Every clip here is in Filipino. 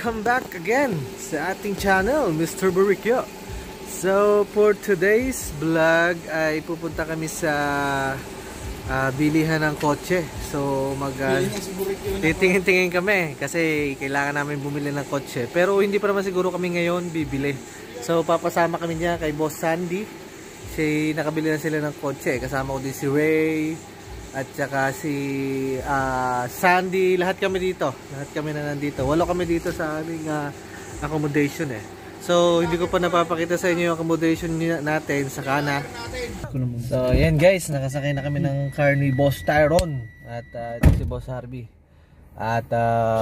welcome back again sa ating channel, Mr. Burikyo. So, for today's vlog ay pupunta kami sa bilihan ng kotse. So, titingin-tingin kami kasi kailangan namin bumili ng kotse. Pero hindi pa naman siguro kami ngayon bibili. So, papasama kami niya kay Boss Sandy. Nakabili na sila ng kotse. Kasama ko din si Ray at saka si Sandy. Lahat kami dito. Lahat kami na nandito. Walo kami dito sa aming accommodation eh. So, hindi ko pa napapakita sa inyo yung accommodation natin sa kana. So, yan guys. Nakasakay na kami ng car ni Boss Tyron. At ito si Boss Harvey. At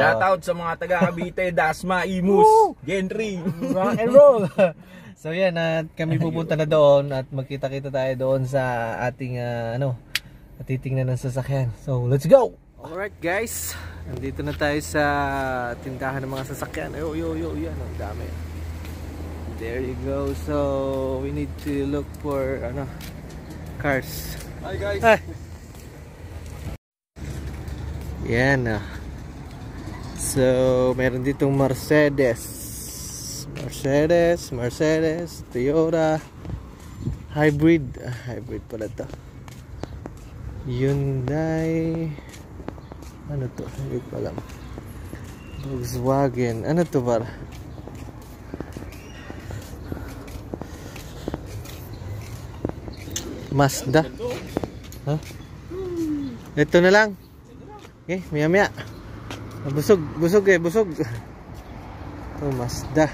shoutout sa mga taga Cavite, Dasma, Imus, Gentry, rock and roll. So yan, at kami pupunta na doon at magkita-kita tayo doon sa ating titingnan ng sasakyan. So let's go. Alright guys, nandito na tayo sa tindahan ng mga sasakyan. Yo, yan, ang dami. There you go. So we need to look for cars. Hi guys. Hi. Yan. So meron ditong Mercedes, Toyota, hybrid pala to. Hyundai, ano to? Hindi ko alam. Volkswagen, ano to ba? Mazda. Huh? Ito na lang. Okay, maya. Busog. Ito Mazda.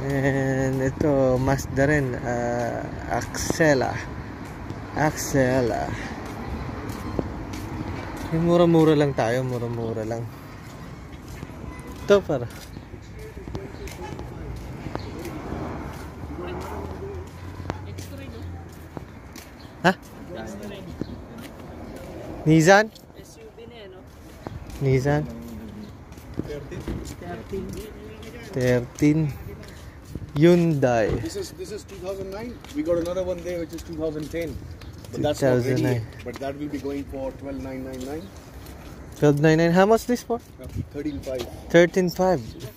And ito Mazda rin, Axela. Mura-mura lang tayo, mura-mura lang. Ito para. Ha? Nissan? SUV na yan, no? Nissan? 13. Hyundai. This is 2009. We got another one there which is 2010. But 2009. that's not ready yet. But that will be going for 12,999. 1299. How much this for? 13,500. 13,500.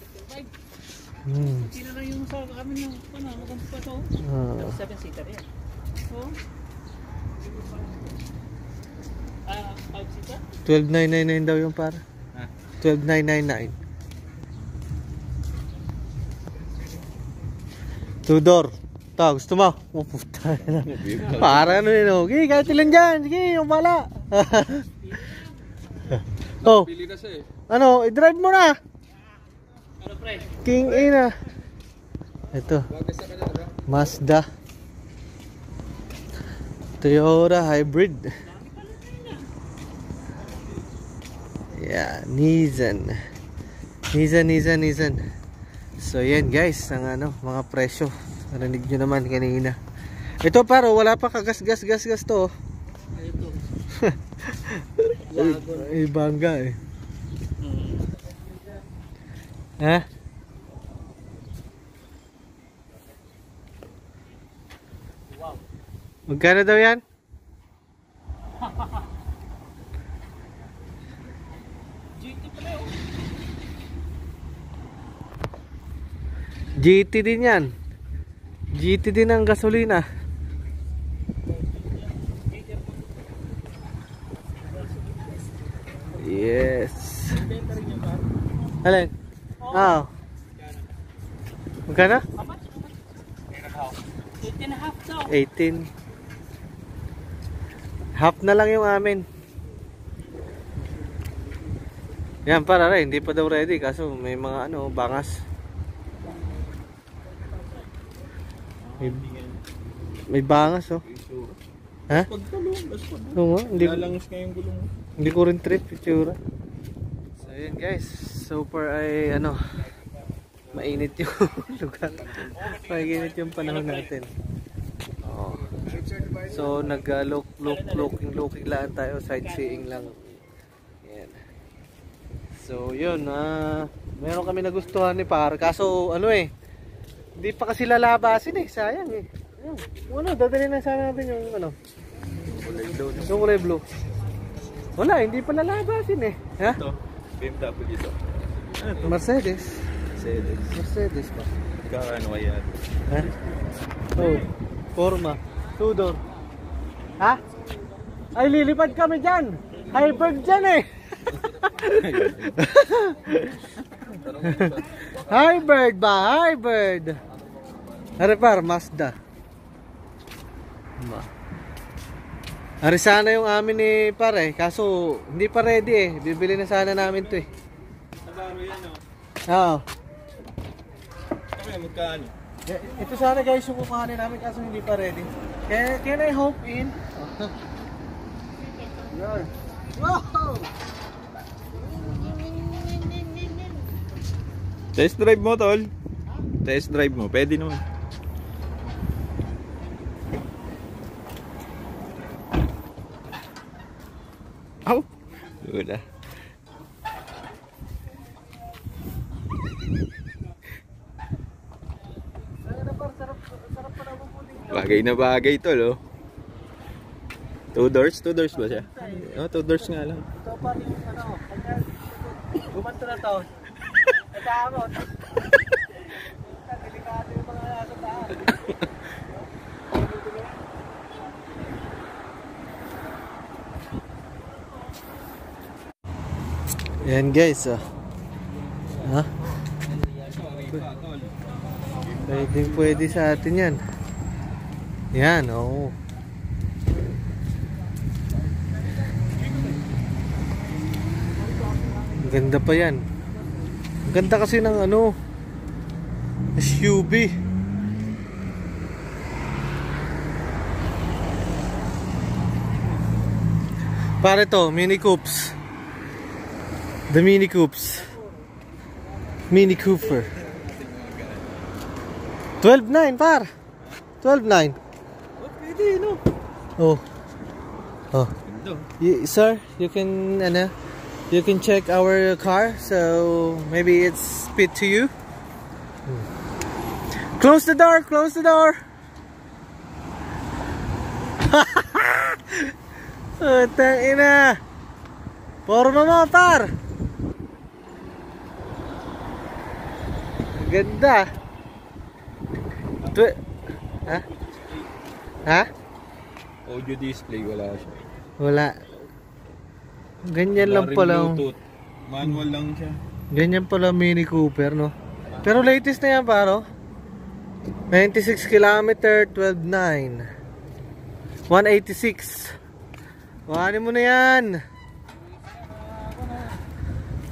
Sino lang yung sa kami yung maganda pa to? 7-seater yan. So, 5-seater? 12,999 daw yung para. 12,999. 2-door. Ito, gusto mo? Oh, puta na. Para ano yun, oh. Sige, kahit ilan dyan. Sige, yung bala. Oh. Ano, i-drive mo na. Ano, pre? King ina. Ito. Mazda. Toyota hybrid. Yeah, Nissan. So yan guys, ang mga presyo. Narinig nyo naman kanina. Ito paro, wala pa kagas-gas to. Ito. Bangga eh. Ha? Wow. Magkano daw yan? GT pala yun. GT din yan. GT din ang gasolina. Yes. Alin? Oh. Magkano? 8.5 daw. 18. Half na lang yung amin. Yan para rin, hindi pa daw ready kaso may mga bangas. May bangas oh. Ha? Oo nga, hindi ko rin trip itsura. So yun guys, so far ay mainit yung lugar. Mainit yung panahon natin. Oh. So looking lang tayo, sightseeing lang. Yan. So yun, meron kami nagustuhan ni Par kaso hindi pa kasi lalabasin sayang eh. Dadali na sana natin yung kulay blue. Wala, hindi pa lalabasin eh. Ha? Ito, BMW ito. Mercedes. Mercedes pa. Kakano kaya? Ha? Oh, forma. Tudor. Ha? Ay, lilipad kami dyan. Hybrid dyan eh. Hybrid ba? Hybrid. Repar, Mazda. Ari sana yung amin ni pare. Kaso, hindi pa ready eh. Bibili na sana namin to eh. Nabaro yan o. Oo. Kaya magkano? Ito sana guys yung kukuhanin namin kaso hindi pa ready. Can I hope in? Yan. Wow! Test drive mo, tol. Test drive mo, pwede naman. Aw! Wala. Bagay na bagay, tol, oh. 2 doors ba siya? Oh, 2 doors nga lang. Ito pa rin yung ano, kanya, gumanto na to. Ito ako. Delikado yung mga nasa taas. Yan guys, oh. Ha? Pwede sa atin yan. Yan, oh. Ganda pa yan. Ganda kasi ng ano, SUV. Pare to, Mini Coupes. The Mini Coupes. Mini Cooper. 12.9 par. 12.9. Pwede, no? Oh. Oh. Sir, you can you can check our car, so maybe it's fit to you. Close the door, close the door. Oh, tangina. Porma mo, par. Ganda. Ha? Ha? Audio display, wala siya. Wala. Ganyan lang pala. Manual lang siya. Ganyan pala Mini Cooper, no? Pero latest na yan, paro. 96 km, 12.9. 186. Kuhanin mo na yan.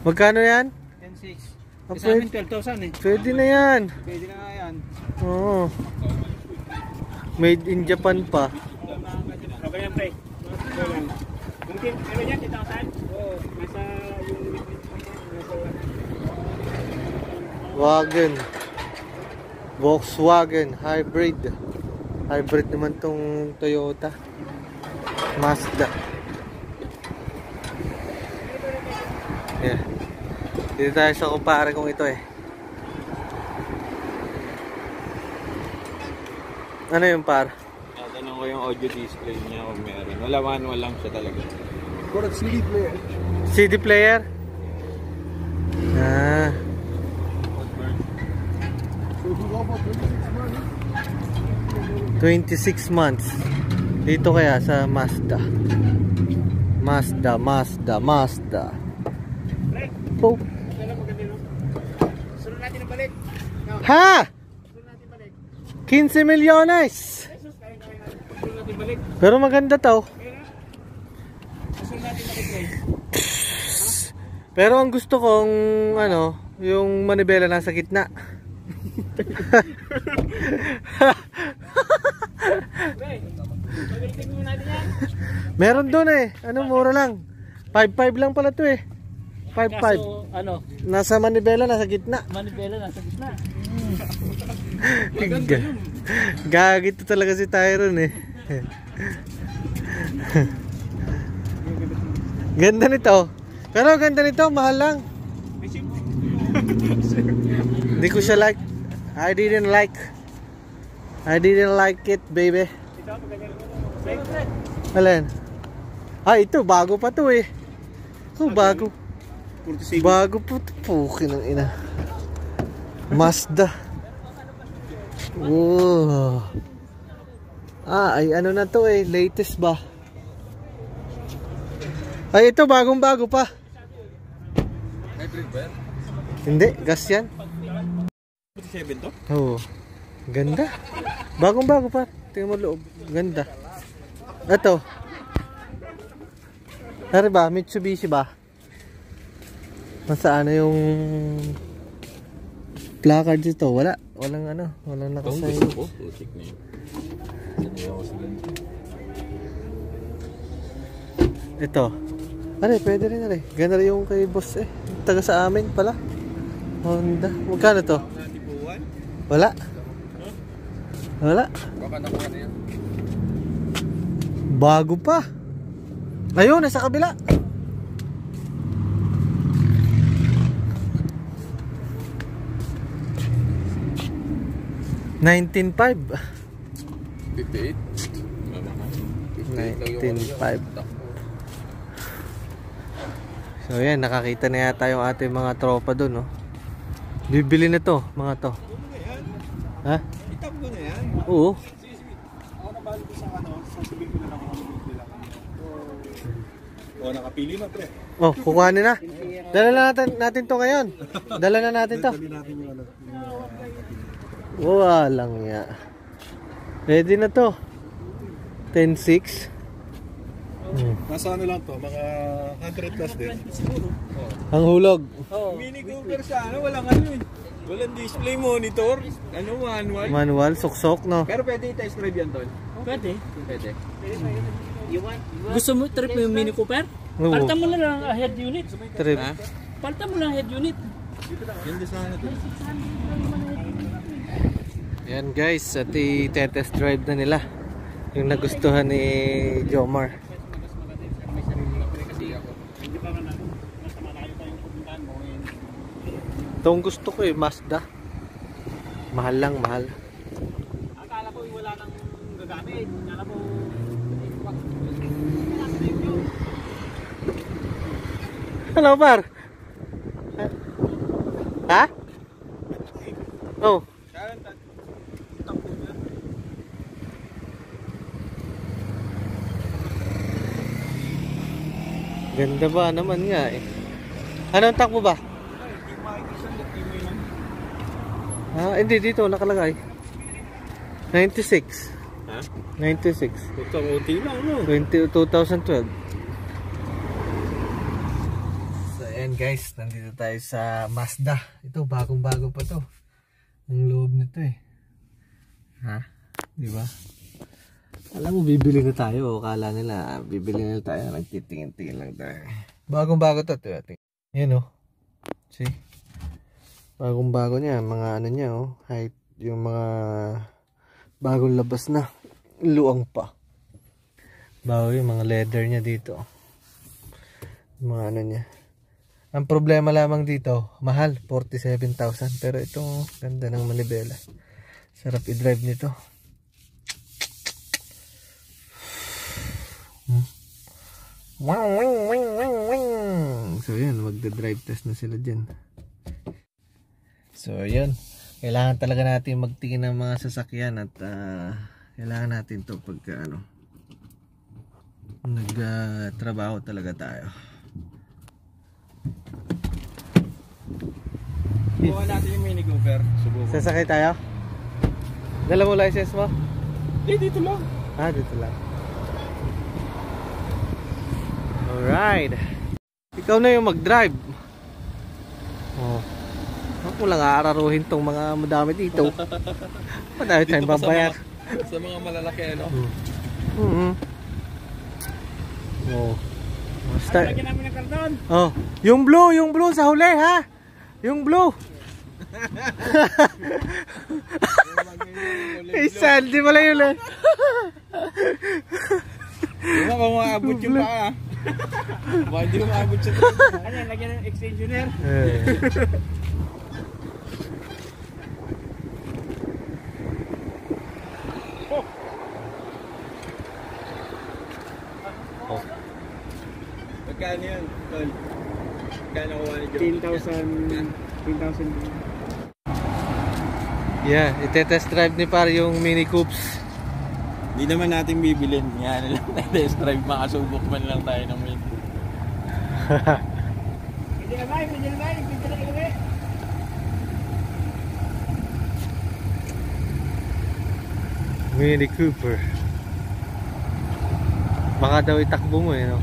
Magkano yan? 10.6. Sa amin 12,000 eh. Pwede na yan. Pwede na nga yan. Oo. Made in Japan pa. Okay yan, pre. Mungkin, pero yan, 10,000? Oo. Nasa yung... Wagon. Volkswagen Hybrid. Hybrid naman tong Toyota. Mazda. Yeah. Dito tayo sa kumpare kong ito eh. Ano yung par? Tatanong ko yung audio display niya kung meron. Wala, manual lang siya talaga. Correct, CD player. CD player? Ah. 26 months. Dito kaya sa Mazda. Mazda. Oh. Sunod natin ang balik. Ha? Sunod natin balik. 15 milyones. Sunod natin balik. Pero maganda to. Sunod natin balik. Pero ang gusto kong ano, yung manibela nasa gitna. Meron doon eh. Ano, mura lang. 5.5 lang pala to eh. 5.5. Kaso, ano? Nasa manibela, nasa gitna. Manibela nasa gitna. Gagito talaga si Tyron eh. Ganda nito. Pero ganda nito, mahal lang. Hindi ko siya like. I didn't like it, baby. Alin? Ah, ito bago pa to eh. Ito bago. 47. Bago po ito. Pukin ng ina. Mazda. Oh. Ay ano na to eh. Latest ba? Ay ito bagong bago pa. Hybrid ba yan? Hindi, gas yan. 47 to? Oo. Ganda. Bagong bago pa. Tingnan mo loob. Ganda. Ito. Ano ba? Mitsubishi ba? Nasaan na yung placard dito? Wala. Walang ano. Walang nakasay. ko. Check na yun. Sanay ako sa ganito. Ito. Ano, pwede rin na rin. Ganda rin yung kay boss eh. Taga sa amin pala. Honda. Magkano to? Wala. Wala. Baka nakuha na yan. Bago pa. Ayun, nasa kabila. $19,500. 58? 19,500. So yan, nakakita na yata yung ating mga tropa dun, no? Bibili na to, mga to. Ha? Itap ko na yan. Oo. Ako nabali ko sa ano, sasabihin ko na lang kung ano nila. O, nakapili na pre. Oh, kukuhanin na. Dala na natin to ngayon. Dala na natin to. Dali natin yung ano. Walang ya. Ready na to. 10.6. Nasa ano lang to, mga 100 plus din. Ang hulog. Mini Cooper sa ano, walang ano eh. Walang display monitor. Ano, manual. Manual, suksok, no? Pero pwede i-test drive yan tol. Pwede. Pwede. Gusto mo trip mo yung Mini Cooper? Oo. Palitan mo na lang ang head unit. Trip. Palitan mo lang ang head unit. Ganda sana to. Yan guys, at i-test drive na nila. Yung nagustuhan ni Jomar. Itong gusto ko eh, Mazda. Mahal lang, mahal. Akala ko wala nang gagamit. Akala mo Hello, par. Ha? Oh. Ganda ba naman nga eh. Anong takbo ba? Hindi dito nakalagay. 96. Ha? 96. Ito, konti lang no? 2012. So ayan guys, nandito tayo sa Mazda. Ito bagong-bago pa to. Ang loob nito eh. Ha? Di ba? Alam mo bibili na tayo, akala nila bibili na tayo, nagtitingin-tingin lang tayo. Bagong-bago to, yan oh. See? Bagong-bago niya, mga ano niya oh, height, yung mga bagong labas na, luang pa. Bago yung mga leather niya dito. Mga ano niya. Ang problema lamang dito, mahal, 47,000, pero ito ganda ng manibela. Sarap i-drive nito. So yan, magda-drive test na sila dyan. So yun, kailangan talaga natin magtingin ng mga sasakyan at kailangan natin to pagka ano, nagtrabaho talaga tayo. Bukan natin yung Mini Cooper. Subukan. Sasakay tayo? Dala mo license mo? Dito lang. Dito lang. Alright. Ikaw na yung mag-drive. Oh. Ako lang aararuhin tong mga madami dito. Madami tayong babayar. Sa mga malalaki ano? Oh. Start. lagyan namin ng karton. Oh, yung blue sa huli ha. Yung blue. Isa, di pala yun eh. Di ba kung maabot yung paa? Baka hindi mo maabot siya. Ano yan, lagyan ng extensioner. Magkano yan, tol? Magkano kuha ni Joe? 10,000. Yeah, ite-test drive ni par yung Mini Coops. Hindi naman natin bibilin. Yan lang test drive. Makasubok man lang tayo ng Mini. Pwede na ba? Pwede na iuwi. Mini Cooper. Baka daw itakbo mo no?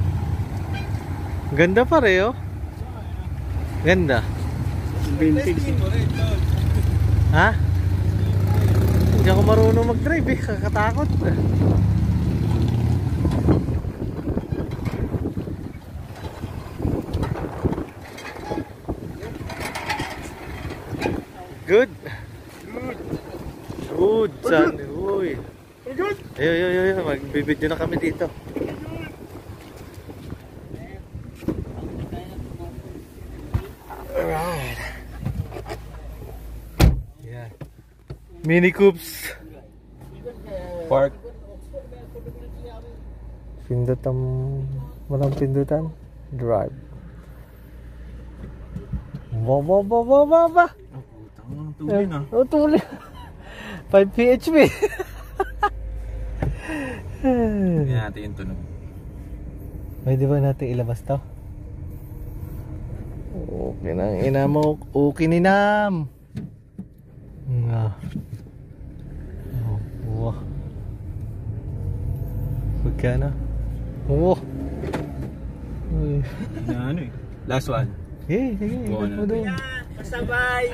Ganda pa rin Ganda. Vintage. Ha? Hindi ako marunong mag-drive kakatakot. Good. Good, son. Uy. Ayo. Magbibideo na kami dito. Alright. Yeah. Mini Coops. Park. Pindutan. Walang pindutan. Drive. Ba. Tuloy na. Tuloy. 5 PHP. Hindi natin yung tunog. Pwede ba natin ilabas to? Okay na, ina mo. Okay ni Nam. Nga. Wow. Pagkana? Wow. Ano eh. Last one. Sige. Go Ikot mo na. doon. Kasabay.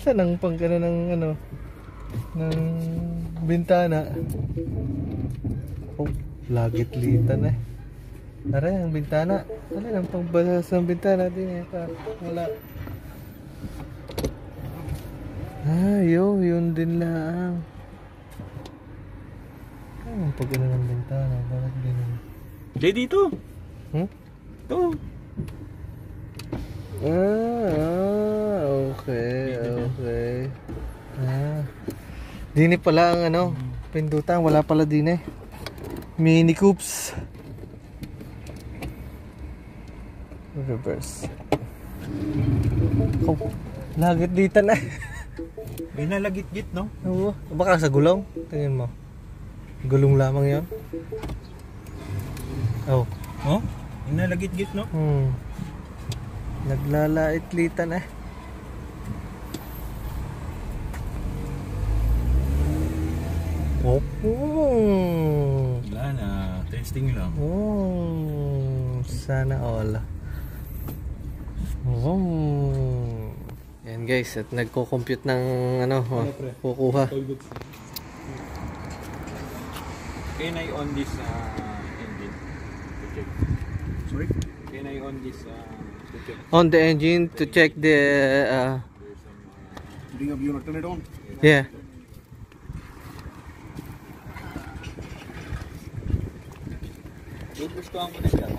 Saan ang pangkana ng ng bintana? Oh, lagit-litan eh. Aray, ang bintana. Ano ang pangbasas ng bintana din wala. Yun din lang. Ano ang pagkana ng bintana? Bakit ganun? Jay, dito. Ito. Okay. Dini pala ang pindutan, wala pala dini. Mini Coops. Reverse. Oh, lagit dito na. May nalagit-git, no? Oo, baka sa gulong. Tingnan mo. Gulong lamang 'yon. Oh. Oh? May nalagit-git, no? Naglalait-litan eh. Oh. Wala na. Testing lang. Sana all. Yan guys, at nagko-compute ng kukuha. Can I on this engine to check? Sorry? Can I on this to check? On the engine to check the Ring of unit, turn it on. yeah. Gusto mo na siya.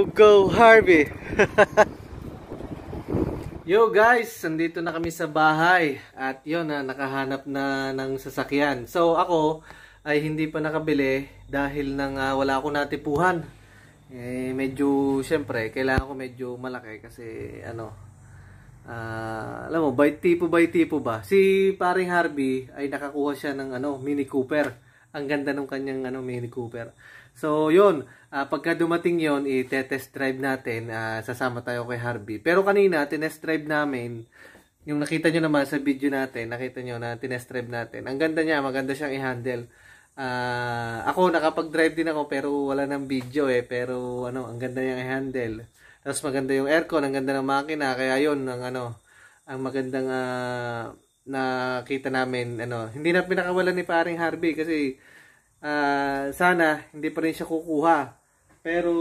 Go Harvey. Yo guys, nandito na kami sa bahay at yun nakahanap na ng sasakyan. So ako ay hindi pa nakabili dahil wala akong natipuhan. Medyo syempre kailangan ko medyo malaki kasi alam mo, by tipo ba? Si paring Harvey ay nakakuha siya ng Mini Cooper. Ang ganda ng kanyang Mini Cooper. So, yun. Pagka dumating yun, i-test drive natin. Sasama tayo kay Harvey. Pero kanina, tinest drive namin. Yung nakita nyo naman sa video natin, nakita nyo na tinest drive natin. Ang ganda niya, maganda siyang i-handle. Ako, nakapag-drive din ako, pero wala ng video Pero, ang ganda niyang i-handle. Tapos maganda yung aircon, ang ganda ng makina. Kaya yun, ang magandang nakita namin. Hindi na pinakawalan ni paring Harvey kasi sana hindi pa rin siya kukuha. Pero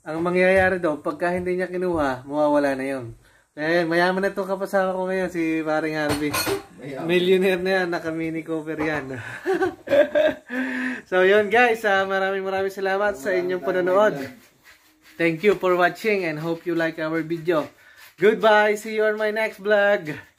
ang mangyayari daw, pagka hindi niya kinuha, mawawala na yun. Mayaman na itong kapasama ko ngayon, si paring Harvey. Millionaire na yan, naka-Mini Cooper yan. So yun guys, maraming salamat sa inyong panonood. Thank you for watching and hope you like our video. Goodbye, see you on my next vlog.